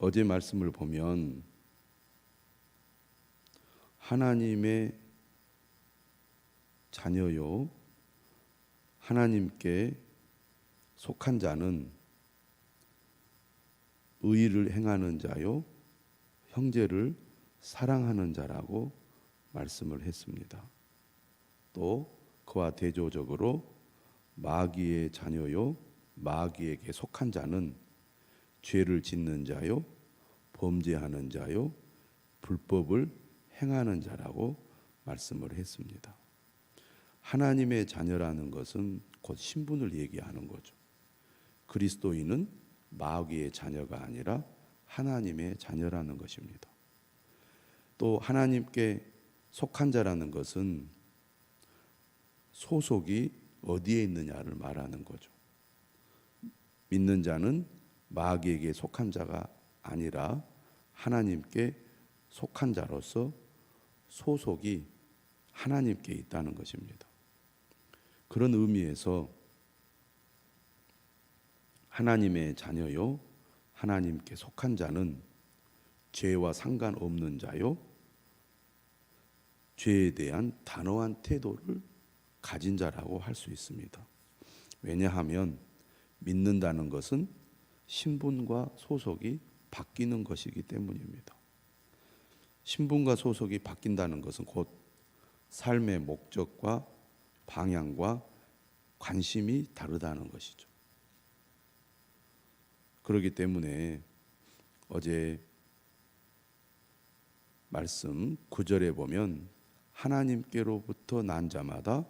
어제 말씀을 보면 하나님의 자녀요, 하나님께 속한 자는 의를 행하는 자요, 형제를 사랑하는 자라고 말씀을 했습니다. 또 그와 대조적으로 마귀의 자녀요, 마귀에게 속한 자는 죄를 짓는 자요, 범죄하는 자요, 불법을 행하는 자라고 말씀을 했습니다. 하나님의 자녀라는 것은 곧 신분을 얘기하는 거죠. 그리스도인은 마귀의 자녀가 아니라 하나님의 자녀라는 것입니다. 또 하나님께 속한 자라는 것은 소속이 어디에 있느냐를 말하는 거죠. 믿는 자는 마귀에게 속한 자가 아니라 하나님께 속한 자로서 소속이 하나님께 있다는 것입니다. 그런 의미에서 하나님의 자녀요, 하나님께 속한 자는 죄와 상관없는 자요, 죄에 대한 단호한 태도를 가진 자라고 할 수 있습니다. 왜냐하면 믿는다는 것은 신분과 소속이 바뀌는 것이기 때문입니다. 신분과 소속이 바뀐다는 것은 곧 삶의 목적과 방향과 관심이 다르다는 것이죠. 그렇기 때문에 어제 말씀 9절에 보면 하나님께로부터 난 자마다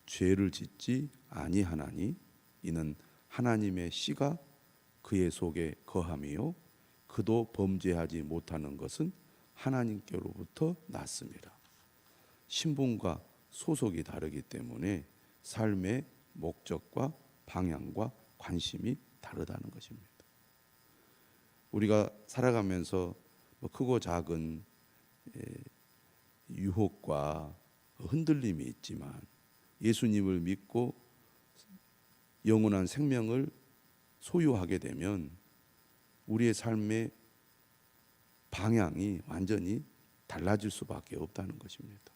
죄를 짓지 아니하나니 이는 하나님의 씨가 그의 속에 거함이요 그도 범죄하지 못하는 것은 하나님께로부터 났습니다. 신분과 소속이 다르기 때문에 삶의 목적과 방향과 관심이 다르다는 것입니다. 우리가 살아가면서 크고 작은 유혹과 흔들림이 있지만 예수님을 믿고 영원한 생명을 소유하게 되면 우리의 삶의 방향이 완전히 달라질 수밖에 없다는 것입니다.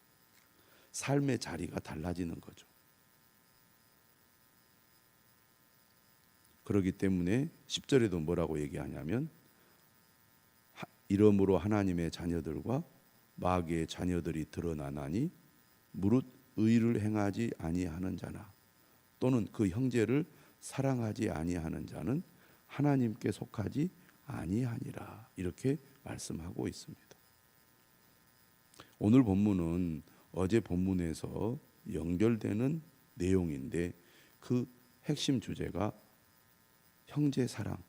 삶의 자리가 달라지는 거죠. 그렇기 때문에 10절에도 뭐라고 얘기하냐면 이러므로 하나님의 자녀들과 마귀의 자녀들이 드러나나니 무릇 의를 행하지 아니하는 자나 또는 그 형제를 사랑하지 아니하는 자는 하나님께 속하지 아니하니라 이렇게 말씀하고 있습니다. 오늘 본문은 어제 본문에서 연결되는 내용인데 그 핵심 주제가 형제 사랑,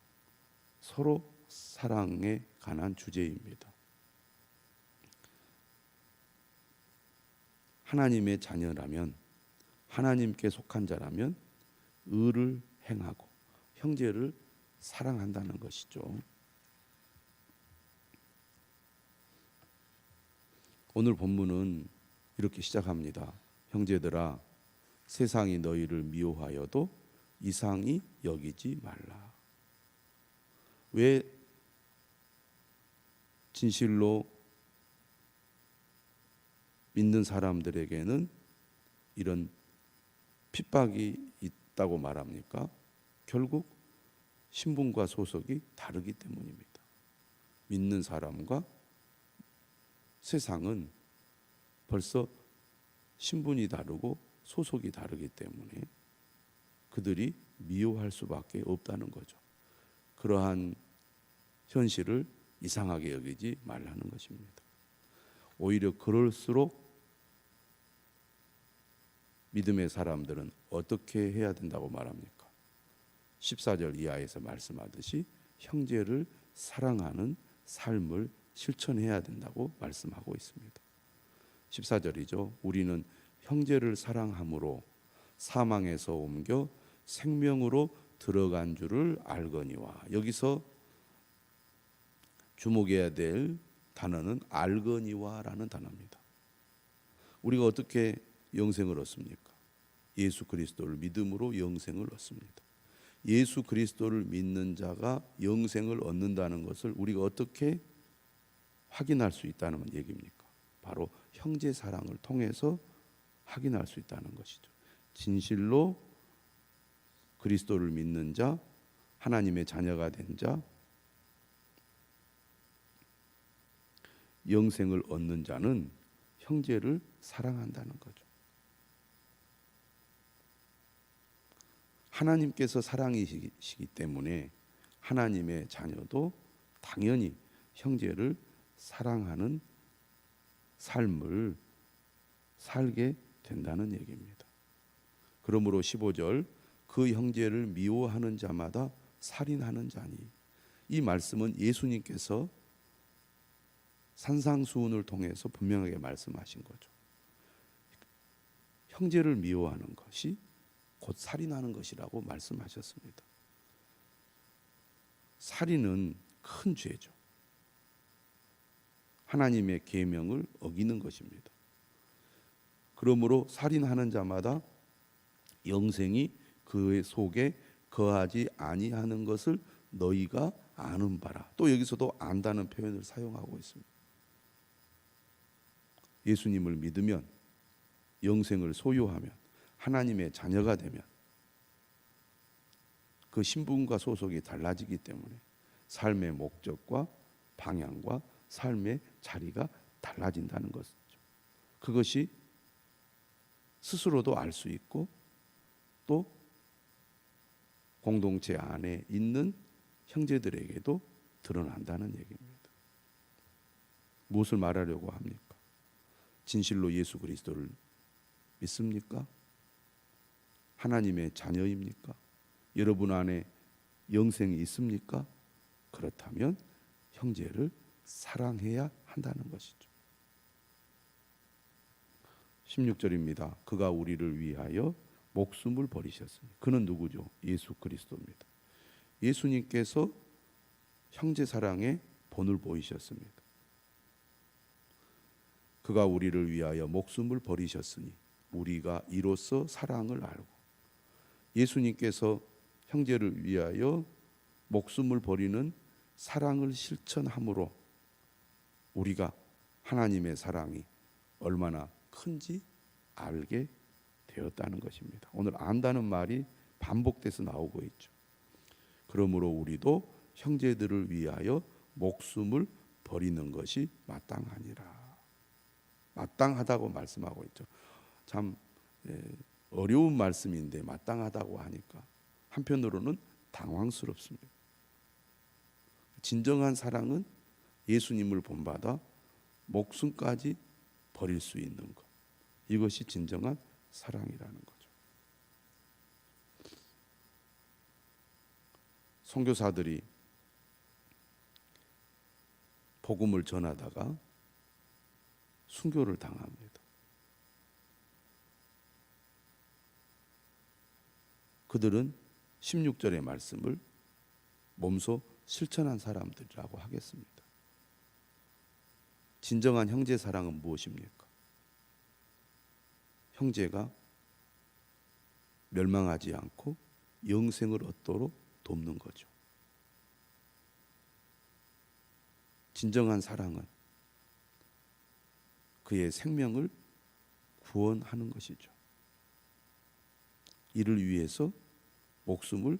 서로 사랑에 관한 주제입니다. 하나님의 자녀라면, 하나님께 속한 자라면 의를 행하고 형제를 사랑한다는 것이죠. 오늘 본문은 이렇게 시작합니다. 형제들아, 세상이 너희를 미워하여도 이상히 여기지 말라. 왜 진실로 믿는 사람들에게는 이런 핍박이 있다고 말합니까? 결국 신분과 소속이 다르기 때문입니다. 믿는 사람과 세상은 벌써 신분이 다르고 소속이 다르기 때문에 그들이 미워할 수밖에 없다는 거죠. 그러한 현실을 이상하게 여기지 말라는 것입니다. 오히려 그럴수록 믿음의 사람들은 어떻게 해야 된다고 말합니까? 14절 이하에서 말씀하듯이 형제를 사랑하는 삶을 실천해야 된다고 말씀하고 있습니다. 14절이죠. 우리는 형제를 사랑함으로 사망에서 옮겨 생명으로 들어간 줄을 알거니와. 여기서 주목해야 될 단어는 알거니와라는 단어입니다. 우리가 어떻게 영생을 얻습니까? 예수 그리스도를 믿음으로 영생을 얻습니다. 예수 그리스도를 믿는 자가 영생을 얻는다는 것을 우리가 어떻게 확인할 수 있다는 얘기입니까? 바로 형제 사랑을 통해서 확인할 수 있다는 것이죠. 진실로 그리스도를 믿는 자, 하나님의 자녀가 된 자, 영생을 얻는 자는 형제를 사랑한다는 거죠. 하나님께서 사랑이시기 때문에 하나님의 자녀도 당연히 형제를 사랑하는 삶을 살게 된다는 얘기입니다. 그러므로 15절 그 형제를 미워하는 자마다 살인하는 자니, 이 말씀은 예수님께서 산상수훈을 통해서 분명하게 말씀하신 거죠. 형제를 미워하는 것이 곧 살인하는 것이라고 말씀하셨습니다. 살인은 큰 죄죠. 하나님의 계명을 어기는 것입니다. 그러므로 살인하는 자마다 영생이 그 속에 거하지 아니하는 것을 너희가 아는 바라. 또 여기서도 안다는 표현을 사용하고 있습니다. 예수님을 믿으면, 영생을 소유하면, 하나님의 자녀가 되면 그 신분과 소속이 달라지기 때문에 삶의 목적과 방향과 삶의 자리가 달라진다는 것이죠. 그것이 스스로도 알 수 있고 또 공동체 안에 있는 형제들에게도 드러난다는 얘기입니다. 무엇을 말하려고 합니까? 진실로 예수 그리스도를 믿습니까? 하나님의 자녀입니까? 여러분 안에 영생이 있습니까? 그렇다면 형제를 사랑해야 한다는 것이죠. 16절입니다. 그가 우리를 위하여 목숨을 버리셨으니. 그는 누구죠? 예수 그리스도입니다. 예수님께서 형제 사랑의 본을 보이셨습니다. 그가 우리를 위하여 목숨을 버리셨으니 우리가 이로써 사랑을 알고, 예수님께서 형제를 위하여 목숨을 버리는 사랑을 실천함으로 우리가 하나님의 사랑이 얼마나 큰지 알게 되었다는 것입니다. 오늘 안다는 말이 반복돼서 나오고 있죠. 그러므로 우리도 형제들을 위하여 목숨을 버리는 것이 마땅하니라. 마땅하다고 말씀하고 있죠. 참 어려운 말씀인데 마땅하다고 하니까 한편으로는 당황스럽습니다. 진정한 사랑은 예수님을 본받아 목숨까지 버릴 수 있는 것, 이것이 진정한 사랑이라는 거죠. 선교사들이 복음을 전하다가 순교를 당합니다. 그들은 16절의 말씀을 몸소 실천한 사람들이라고 하겠습니다. 진정한 형제 사랑은 무엇입니까? 형제가 멸망하지 않고 영생을 얻도록 돕는 거죠. 진정한 사랑은 그의 생명을 구원하는 것이죠. 이를 위해서 목숨을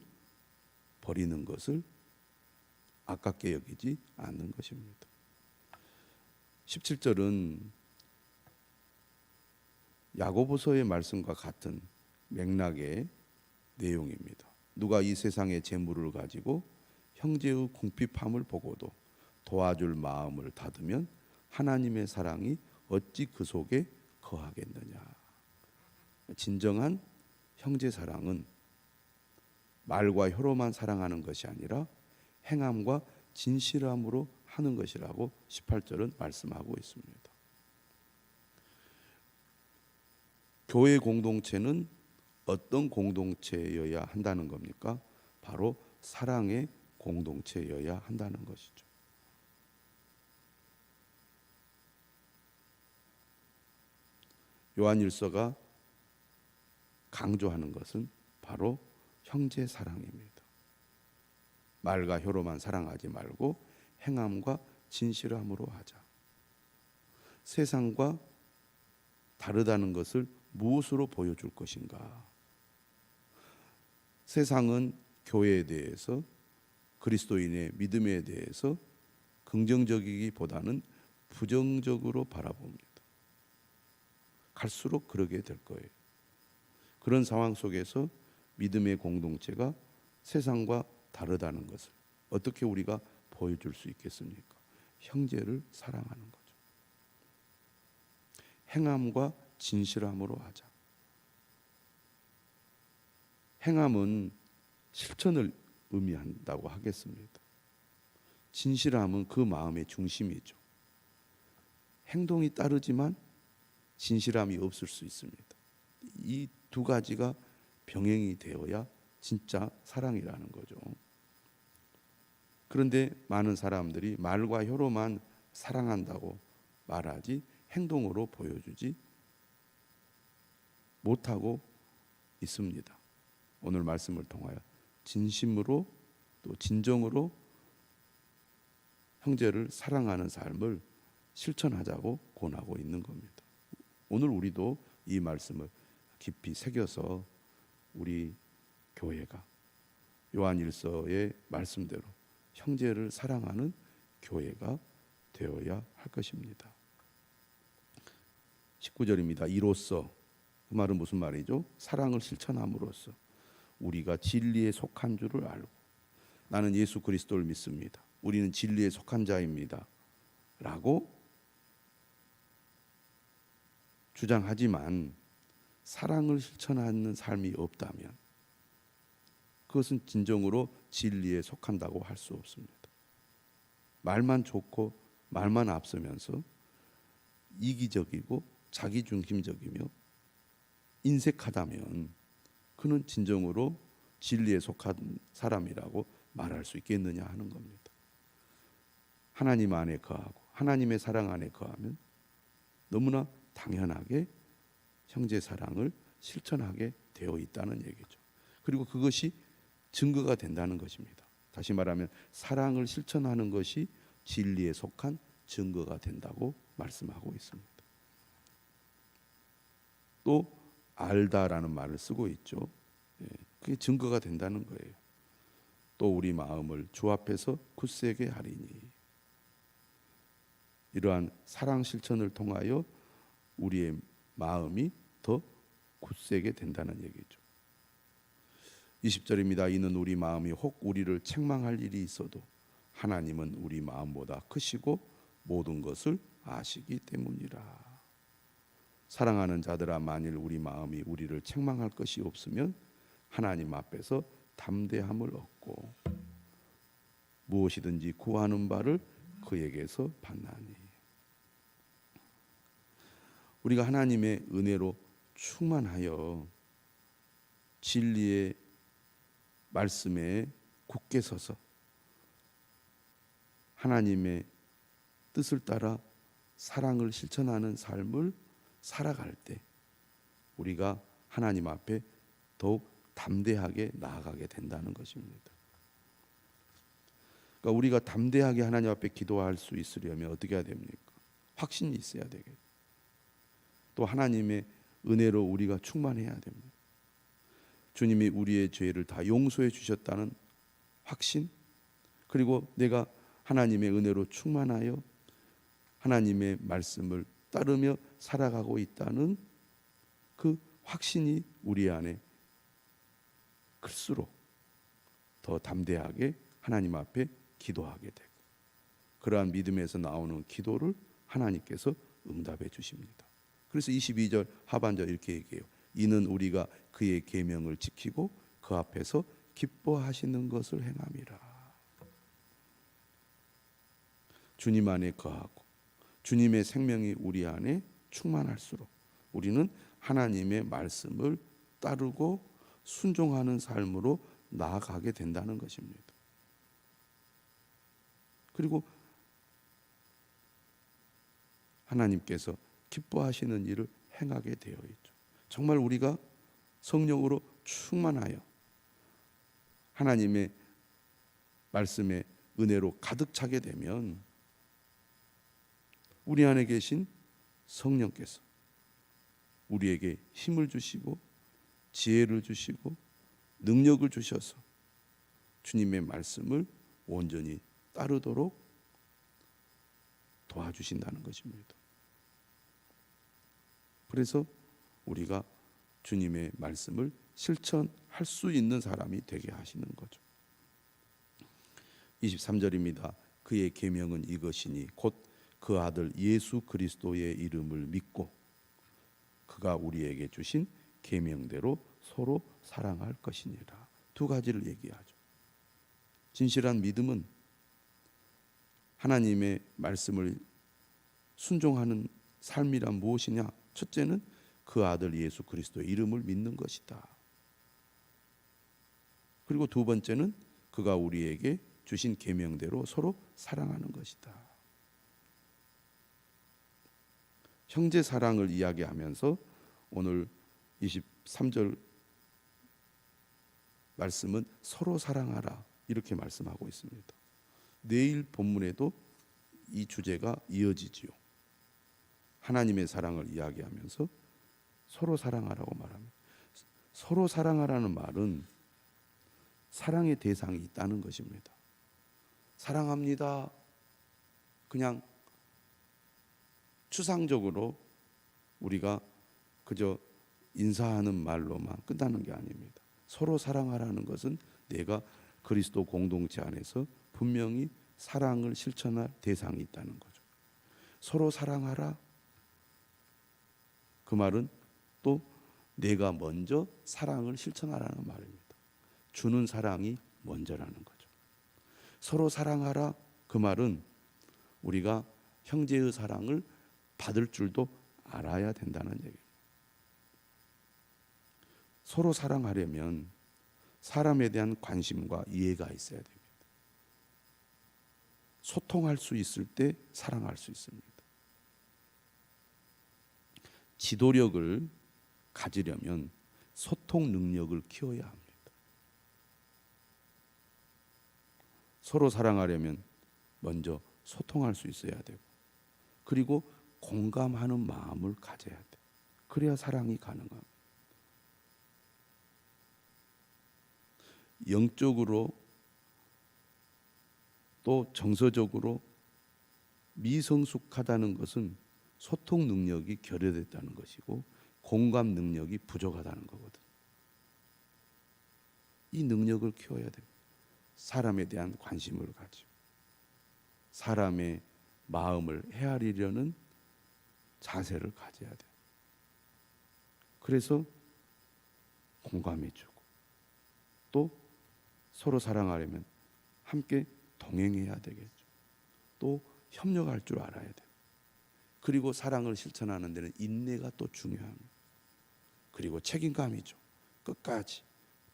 버리는 것을 아깝게 여기지 않는 것입니다. 17절은 야고보서의 말씀과 같은 맥락의 내용입니다. 누가 이 세상의 재물을 가지고 형제의 궁핍함을 보고도 도와줄 마음을 닫으면 하나님의 사랑이 어찌 그 속에 거하겠느냐. 진정한 형제 사랑은 말과 혀로만 사랑하는 것이 아니라 행함과 진실함으로 하는 것이라고 18절은 말씀하고 있습니다. 교회 공동체는 어떤 공동체여야 한다는 겁니까? 바로 사랑의 공동체여야 한다는 것이죠. 요한일서가 강조하는 것은 바로 형제 사랑입니다. 말과 혀로만 사랑하지 말고 행함과 진실함으로 하자. 세상과 다르다는 것을 무엇으로 보여줄 것인가? 세상은 교회에 대해서, 그리스도인의 믿음에 대해서 긍정적이기보다는 부정적으로 바라봅니다. 갈수록 그러게 될 거예요. 그런 상황 속에서 믿음의 공동체가 세상과 다르다는 것을 어떻게 우리가 보여줄 수 있겠습니까? 형제를 사랑하는 거죠. 행함과 진실함으로 하자. 행함은 실천을 의미한다고 하겠습니다. 진실함은 그 마음의 중심이죠. 행동이 따르지만 진실함이 없을 수 있습니다. 이 두 가지가 병행이 되어야 진짜 사랑이라는 거죠. 그런데 많은 사람들이 말과 혀로만 사랑한다고 말하지 행동으로 보여주지 못하고 있습니다. 오늘 말씀을 통하여 진심으로 또 진정으로 형제를 사랑하는 삶을 실천하자고 권하고 있는 겁니다. 오늘 우리도 이 말씀을 깊이 새겨서 우리 교회가 요한일서의 말씀대로 형제를 사랑하는 교회가 되어야 할 것입니다. 19절입니다. 이로써, 그 말은 무슨 말이죠? 사랑을 실천함으로써 우리가 진리에 속한 줄을 알고, 나는 예수 그리스도를 믿습니다, 우리는 진리에 속한 자입니다 라고 주장하지만 사랑을 실천하는 삶이 없다면 그것은 진정으로 진리에 속한다고 할 수 없습니다. 말만 좋고 말만 앞서면서 이기적이고 자기중심적이며 인색하다면 그는 진정으로 진리에 속한 사람이라고 말할 수 있겠느냐 하는 겁니다. 하나님 안에 거하고 하나님의 사랑 안에 거하면 너무나 당연하게 형제 사랑을 실천하게 되어 있다는 얘기죠. 그리고 그것이 증거가 된다는 것입니다. 다시 말하면 사랑을 실천하는 것이 진리에 속한 증거가 된다고 말씀하고 있습니다. 또 알다라는 말을 쓰고 있죠. 그게 증거가 된다는 거예요. 또 우리 마음을 주 앞에서 굳세게 하리니, 이러한 사랑 실천을 통하여 우리의 마음이 더 굳세게 된다는 얘기죠. 20절입니다. 이는 우리 마음이 혹 우리를 책망할 일이 있어도 하나님은 우리 마음보다 크시고 모든 것을 아시기 때문이라. 사랑하는 자들아, 만일 우리 마음이 우리를 책망할 것이 없으면 하나님 앞에서 담대함을 얻고 무엇이든지 구하는 바를 그에게서 받나니. 우리가 하나님의 은혜로 충만하여 진리의 말씀에 굳게 서서 하나님의 뜻을 따라 사랑을 실천하는 삶을 살아갈 때 우리가 하나님 앞에 더욱 담대하게 나아가게 된다는 것입니다. 그러니까 우리가 담대하게 하나님 앞에 기도할 수 있으려면 어떻게 해야 됩니까? 확신이 있어야 되겠죠. 또 하나님의 은혜로 우리가 충만해야 됩니다. 주님이 우리의 죄를 다 용서해 주셨다는 확신, 그리고 내가 하나님의 은혜로 충만하여 하나님의 말씀을 따르며 살아가고 있다는 그 확신이 우리 안에 클수록 더 담대하게 하나님 앞에 기도하게 되고, 그러한 믿음에서 나오는 기도를 하나님께서 응답해 주십니다. 그래서 22절 하반절 이렇게 얘기해요. 이는 우리가 그의 계명을 지키고 그 앞에서 기뻐하시는 것을 행함이라. 주님 안에 거하고 주님의 생명이 우리 안에 충만할수록 우리는 하나님의 말씀을 따르고 순종하는 삶으로 나아가게 된다는 것입니다. 그리고 하나님께서 기뻐하시는 일을 행하게 되어 있죠. 정말 우리가 성령으로 충만하여 하나님의 말씀의 은혜로 가득 차게 되면 우리 안에 계신 성령께서 우리에게 힘을 주시고 지혜를 주시고 능력을 주셔서 주님의 말씀을 온전히 따르도록 도와주신다는 것입니다. 그래서 우리가 주님의 말씀을 실천할 수 있는 사람이 되게 하시는 거죠. 23절입니다. 그의 계명은 이것이니 곧 그 아들 예수 그리스도의 이름을 믿고 그가 우리에게 주신 계명대로 서로 사랑할 것이니라. 두 가지를 얘기하죠. 진실한 믿음은 하나님의 말씀을 순종하는 삶이란 무엇이냐? 첫째는 그 아들 예수 그리스도의 이름을 믿는 것이다. 그리고 두 번째는 그가 우리에게 주신 계명대로 서로 사랑하는 것이다. 형제 사랑을 이야기하면서 오늘 23절 말씀은 서로 사랑하라 이렇게 말씀하고 있습니다. 내일 본문에도 이 주제가 이어지지요. 하나님의 사랑을 이야기하면서 서로 사랑하라고 말합니다. 서로 사랑하라는 말은 사랑의 대상이 있다는 것입니다. 사랑합니다. 그냥 추상적으로 우리가 그저 인사하는 말로만 끝나는 게 아닙니다. 서로 사랑하라는 것은 내가 그리스도 공동체 안에서 분명히 사랑을 실천할 대상이 있다는 거죠. 서로 사랑하라. 그 말은 또 내가 먼저 사랑을 실천하라는 말입니다. 주는 사랑이 먼저라는 거죠. 서로 사랑하라. 그 말은 우리가 형제의 사랑을 받을 줄도 알아야 된다는 얘기입니다. 서로 사랑하려면 사람에 대한 관심과 이해가 있어야 됩니다. 소통할 수 있을 때 사랑할 수 있습니다. 지도력을 가지려면 소통 능력을 키워야 합니다. 서로 사랑하려면 먼저 소통할 수 있어야 되고, 그리고 공감하는 마음을 가져야 돼. 그래야 사랑이 가능합니다. 영적으로 또 정서적으로 미성숙하다는 것은 소통 능력이 결여됐다는 것이고 공감 능력이 부족하다는 거거든. 이 능력을 키워야 됩니다. 사람에 대한 관심을 가지고 사람의 마음을 헤아리려는 자세를 가져야 돼요. 그래서 공감해주고 또 서로 사랑하려면 함께 동행해야 되겠죠. 또 협력할 줄 알아야 돼요. 그리고 사랑을 실천하는 데는 인내가 또 중요합니다. 그리고 책임감이죠. 끝까지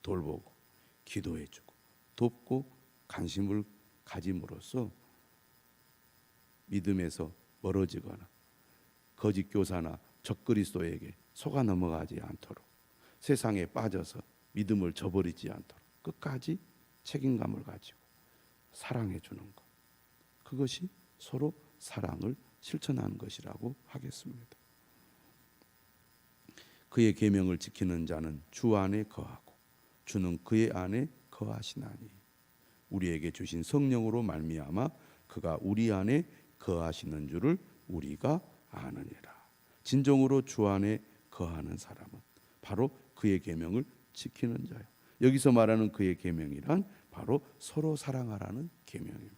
돌보고 기도해주고 돕고 관심을 가짐으로써 믿음에서 멀어지거나 거짓 교사나 적그리스도에게 속아 넘어가지 않도록 세상에 빠져서 믿음을 저버리지 않도록 끝까지 책임감을 가지고 사랑해 주는 것, 그것이 서로 사랑을 실천하는 것이라고 하겠습니다. 그의 계명을 지키는 자는 주 안에 거하고 주는 그의 안에 거하시나니 우리에게 주신 성령으로 말미암아 그가 우리 안에 거하시는 줄을 우리가 아느니라. 진정으로 주 안에 거하는 사람은 바로 그의 계명을 지키는 자예요. 여기서 말하는 그의 계명이란 바로 서로 사랑하라는 계명입니다.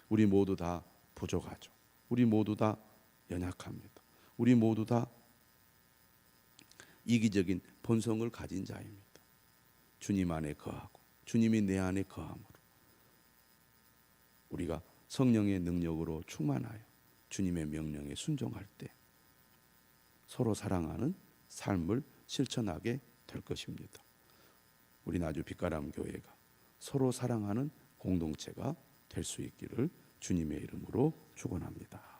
우리 모두 다 부족하죠. 우리 모두 다 연약합니다. 우리 모두 다 이기적인 본성을 가진 자입니다. 주님 안에 거하고 주님이 내 안에 거함으로 우리가 성령의 능력으로 충만하여 주님의 명령에 순종할 때 서로 사랑하는 삶을 실천하게 될 것입니다. 우리 나주 빛가람 교회가 서로 사랑하는 공동체가 될 수 있기를 주님의 이름으로 축원합니다.